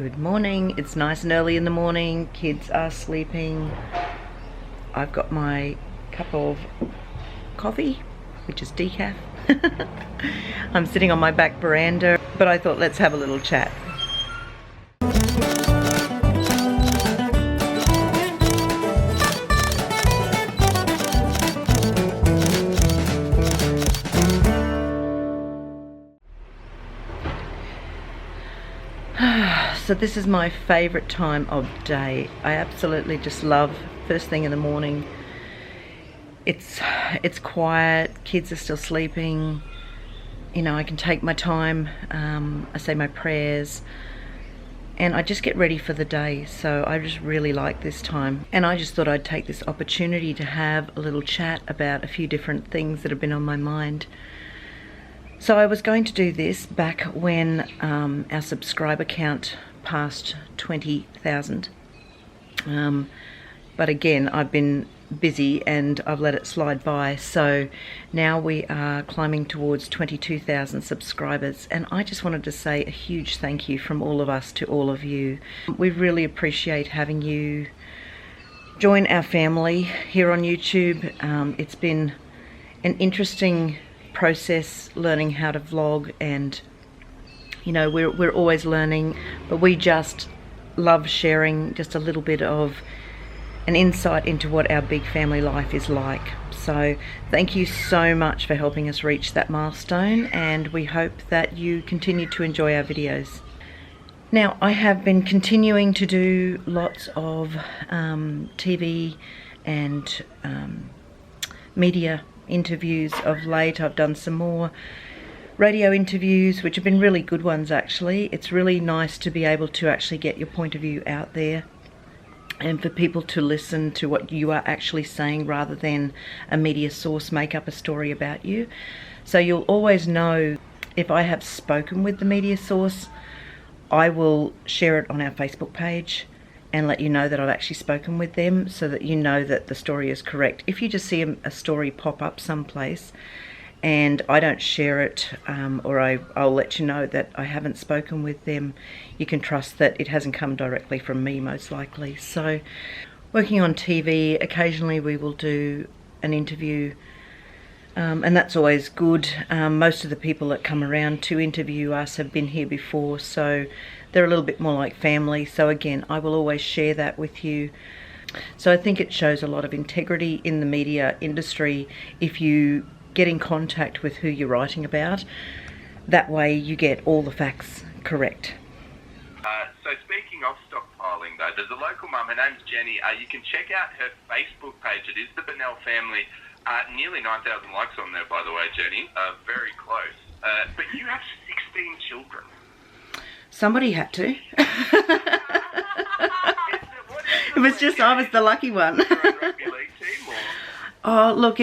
Good morning. It's nice and early in the morning. Kids are sleeping. I've got my cup of coffee, which is decaf. I'm sitting on my back veranda, but I thought let's have a little chat. So this is my favourite time of day. I absolutely just love first thing in the morning. It's quiet, kids are still sleeping, you know, I can take my time, I say my prayers, and I just get ready for the day. So I just really like this time, and I just thought I'd take this opportunity to have a little chat about a few different things that have been on my mind. So I was going to do this back when our subscriber count passed 20,000. But again, I've been busy and I've let it slide by. So now we are climbing towards 22,000 subscribers. And I just wanted to say a huge thank you from all of us to all of you. We really appreciate having you join our family here on YouTube. It's been an interesting process learning how to vlog, and you know, we're always learning, but we just love sharing just a little bit of an insight into what our big family life is like. So thank you so much for helping us reach that milestone, and we hope that you continue to enjoy our videos. Now, I have been continuing to do lots of TV and media interviews of late. I've done some more radio interviews, which have been really good ones actually. It's really nice to be able to actually get your point of view out there and for people to listen to what you are actually saying rather than a media source make up a story about you. So you'll always know if I have spoken with the media source, I will share it on our Facebook page and let you know that I've actually spoken with them, so that you know that the story is correct. If you just see a story pop up someplace and I don't share it, or I'll let you know that I haven't spoken with them, you can trust that it hasn't come directly from me, most likely. So working on TV, occasionally we will do an interview, and that's always good. Most of the people that come around to interview us have been here before, so they're a little bit more like family. So again, I will always share that with you. So I think it shows a lot of integrity in the media industry if you get in contact with who you're writing about. That way you get all the facts correct. So speaking of stockpiling though, there's a local mum, her name's Jenny. You can check out her Facebook page. It is the Bennell family. Nearly 9,000 likes on there, by the way, Jenny. Very close. But you have 16 children. Somebody had to. It was just I was the lucky one. Rugby league team, or? Oh, look,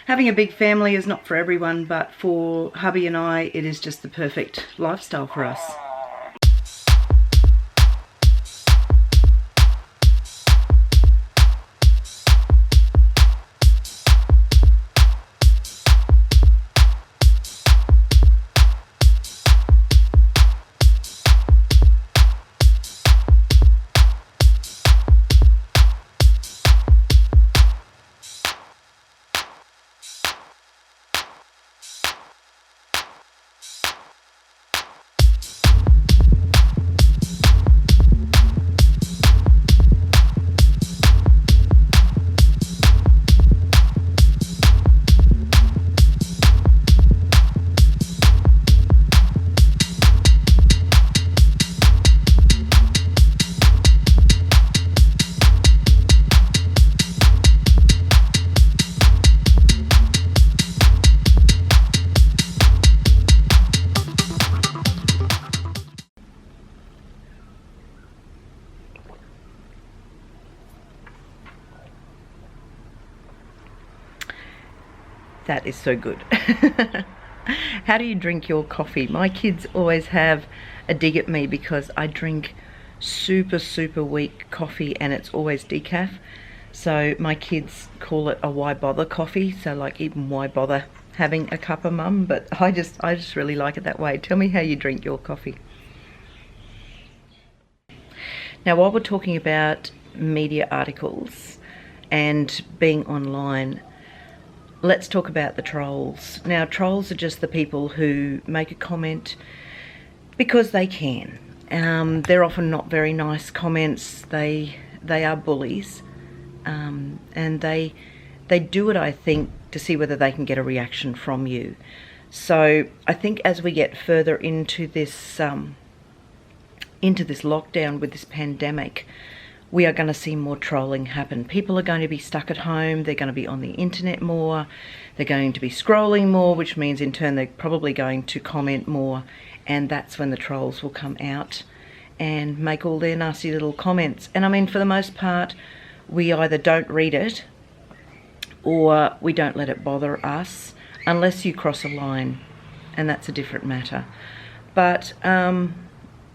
having a big family is not for everyone, but for hubby and I, it is just the perfect lifestyle for us. That is so good. How do you drink your coffee? My kids always have a dig at me because I drink super weak coffee and it's always decaf. So my kids call it a why bother coffee. So like, even why bother having a cup of mum? But I just really like it that way. Tell me how you drink your coffee. Now, while we're talking about media articles and being online, let's talk about the trolls. Now, trolls are just the people who make a comment because they can. They're often not very nice comments. They are bullies, and they do it, I think, to see whether they can get a reaction from you. So I think as we get further into this lockdown with this pandemic, we are going to see more trolling happen. People are going to be stuck at home. They're going to be on the internet more. They're going to be scrolling more, which means in turn they're probably going to comment more, and that's when the trolls will come out and make all their nasty little comments. And I mean, for the most part, we either don't read it or we don't let it bother us, unless you cross a line, and that's a different matter. But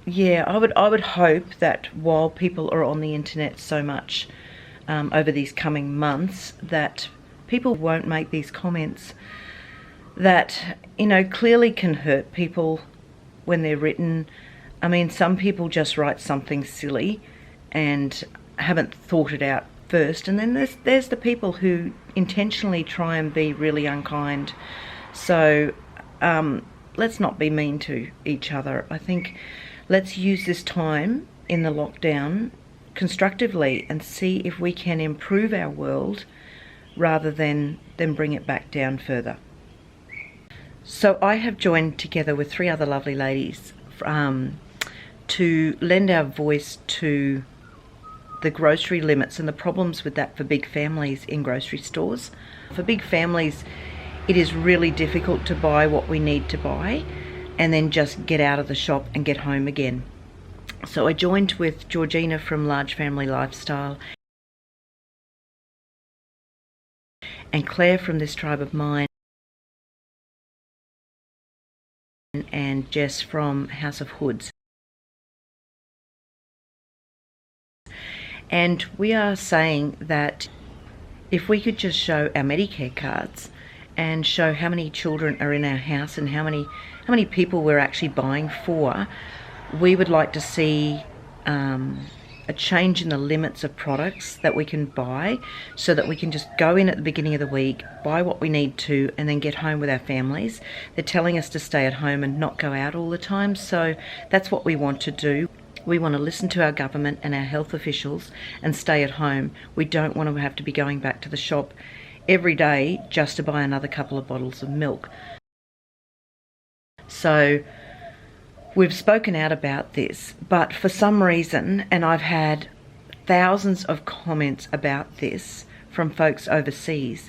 yeah, I would hope that while people are on the internet so much over these coming months, that people won't make these comments that, you know, clearly can hurt people when they're written. I mean, some people just write something silly and haven't thought it out first, and then there's the people who intentionally try and be really unkind. So let's not be mean to each other. I think let's use this time in the lockdown constructively and see if we can improve our world rather than bring it back down further. So I have joined together with 3 other lovely ladies to lend our voice to the grocery limits and the problems with that for big families in grocery stores. For big families, it is really difficult to buy what we need to buy and then just get out of the shop and get home again. So I joined with Georgina from Large Family Lifestyle and Claire from This Tribe of Mine and Jess from House of Hoods. And we are saying that if we could just show our Medicare cards and show how many children are in our house and how many people we're actually buying for, we would like to see a change in the limits of products that we can buy, so that we can just go in at the beginning of the week, buy what we need to, and then get home with our families. They're telling us to stay at home and not go out all the time, so that's what we want to do. We want to listen to our government and our health officials and stay at home. We don't want to have to be going back to the shop every day just to buy another couple of bottles of milk. So we've spoken out about this, but for some reason, and I've had thousands of comments about this from folks overseas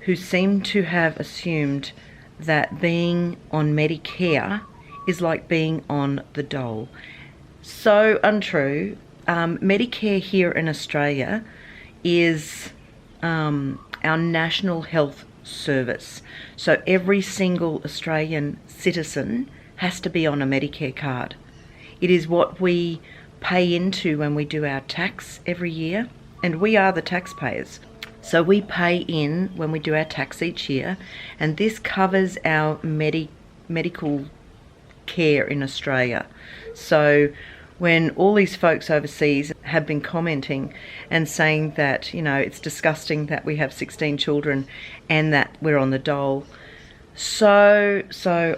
who seem to have assumed that being on Medicare is like being on the dole. So untrue. Medicare here in Australia is our national health service. So every single Australian citizen has to be on a Medicare card. It is what we pay into when we do our tax every year, and we are the taxpayers. So we pay in when we do our tax each year, and this covers our medical care in Australia. So when all these folks overseas have been commenting and saying that, you know, it's disgusting that we have 16 children and that we're on the dole, so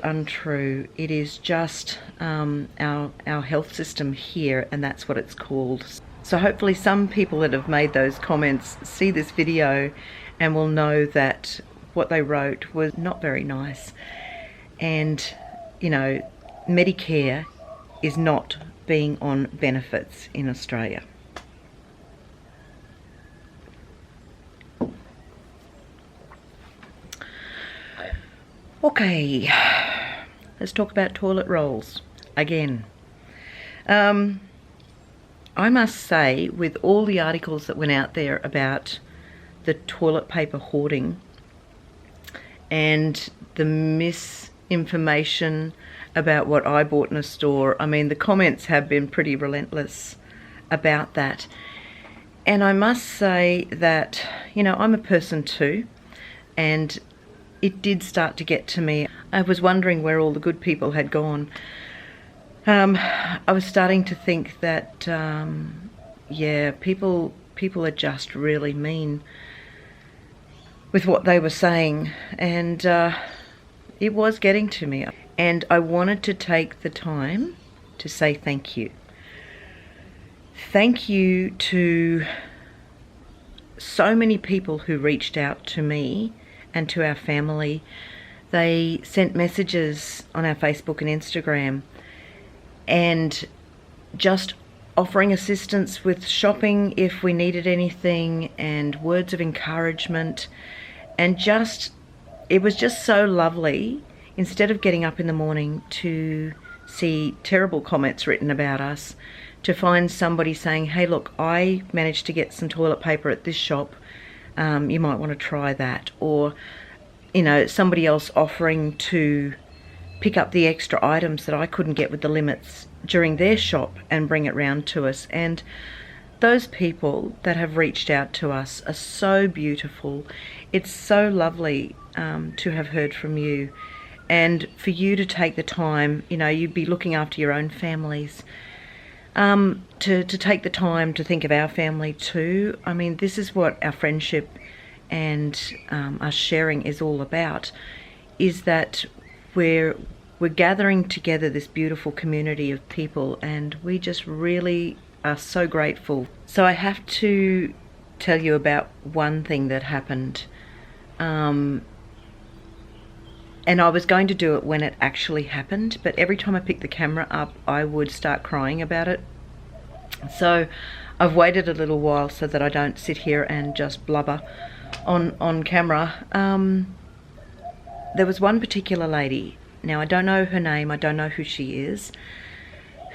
untrue. It is just our health system here, and that's what it's called. So hopefully some people that have made those comments see this video and will know that what they wrote was not very nice. And, you know, Medicare is not being on benefits in Australia. Okay, let's talk about toilet rolls again. I must say, with all the articles that went out there about the toilet paper hoarding and the misinformation about what I bought in a store, I mean, the comments have been pretty relentless about that. And I must say that, you know, I'm a person too, and it did start to get to me. I was wondering where all the good people had gone. I was starting to think that yeah, people are just really mean with what they were saying, and it was getting to me. And I wanted to take the time to say thank you. Thank you to so many people who reached out to me and to our family. They sent messages on our Facebook and Instagram and just offering assistance with shopping if we needed anything, and words of encouragement, and just, it was just so lovely. Instead of getting up in the morning to see terrible comments written about us, to find somebody saying, hey look, I managed to get some toilet paper at this shop, you might want to try that. Or, you know, somebody else offering to pick up the extra items that I couldn't get with the limits during their shop and bring it round to us. And those people that have reached out to us are so beautiful. It's so lovely to have heard from you, and for you to take the time, you know, you'd be looking after your own families, to take the time to think of our family too. I mean, this is what our friendship and us sharing is all about, is that we're gathering together this beautiful community of people, and we just really are so grateful. So I have to tell you about one thing that happened, and I was going to do it when it actually happened, but every time I picked the camera up I would start crying about it. So I've waited a little while so that I don't sit here and just blubber on camera. There was one particular lady, now I don't know her name, I don't know who she is,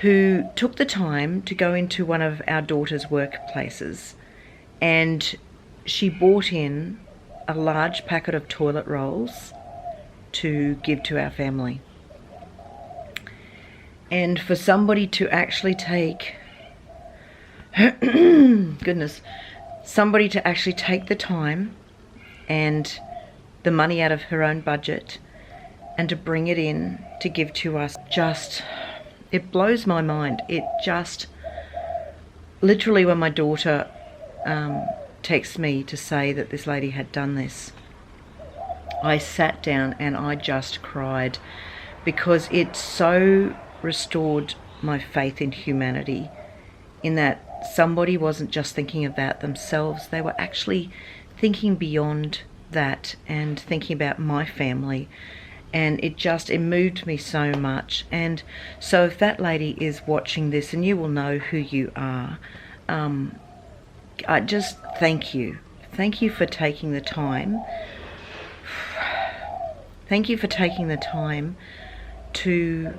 who took the time to go into one of our daughter's workplaces, and she bought in a large packet of toilet rolls to give to our family. And for somebody to actually take somebody to actually take the time and the money out of her own budget and to bring it in to give to us, just, it blows my mind. It just, literally when my daughter texted me to say that this lady had done this, I sat down and I just cried, because it so restored my faith in humanity, in that somebody wasn't just thinking about themselves, they were actually thinking beyond that and thinking about my family. And it moved me so much. And so if that lady is watching this, and you will know who you are, I just thank you. Thank you for taking the time. Thank you for taking the time to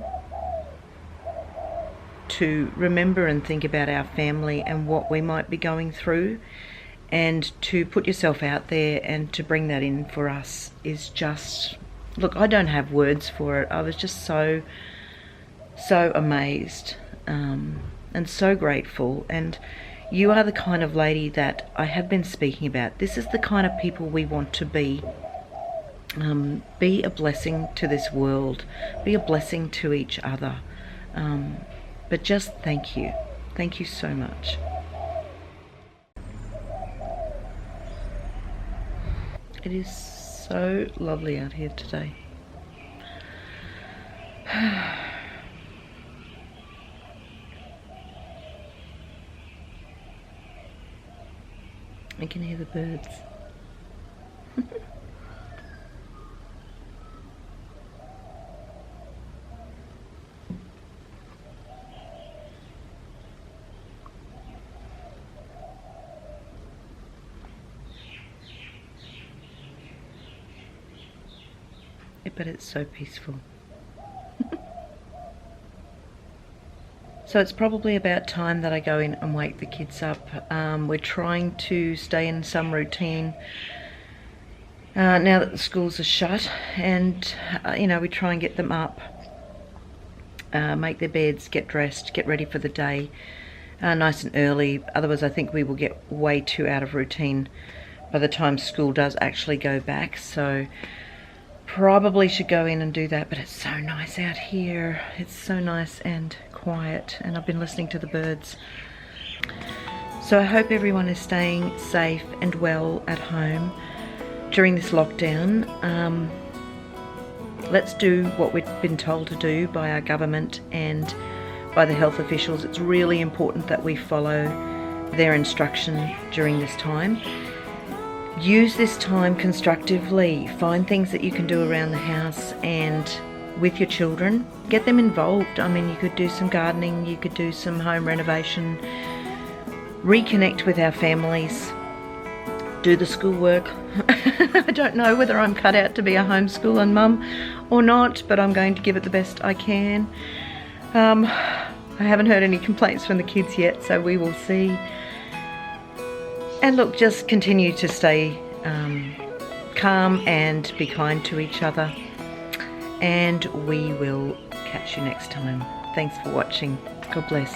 remember and think about our family and what we might be going through, and to put yourself out there and to bring that in for us is just, look, I don't have words for it. I was just so amazed and so grateful. And you are the kind of lady that I have been speaking about. This is the kind of people we want to be. Be a blessing to this world, be a blessing to each other, but just thank you so much. It is so lovely out here today. I can hear the birds. But it's so peaceful. So it's probably about time that I go in and wake the kids up. We're trying to stay in some routine now that the schools are shut, and you know, we try and get them up, make their beds, get dressed, get ready for the day nice and early. Otherwise I think we will get way too out of routine by the time school does actually go back. So probably should go in and do that, but it's so nice out here. It's so nice and quiet, and I've been listening to the birds. So I hope everyone is staying safe and well at home during this lockdown. Let's do what we've been told to do by our government and by the health officials. It's really important that we follow their instruction during this time. Use this time constructively. Find things that you can do around the house and with your children. Get them involved. I mean, you could do some gardening, you could do some home renovation, reconnect with our families, do the schoolwork. I don't know whether I'm cut out to be a homeschooling mum or not, but I'm going to give it the best I can. I haven't heard any complaints from the kids yet, so we will see. And look, just continue to stay calm and be kind to each other. And we will catch you next time. Thanks for watching. God bless.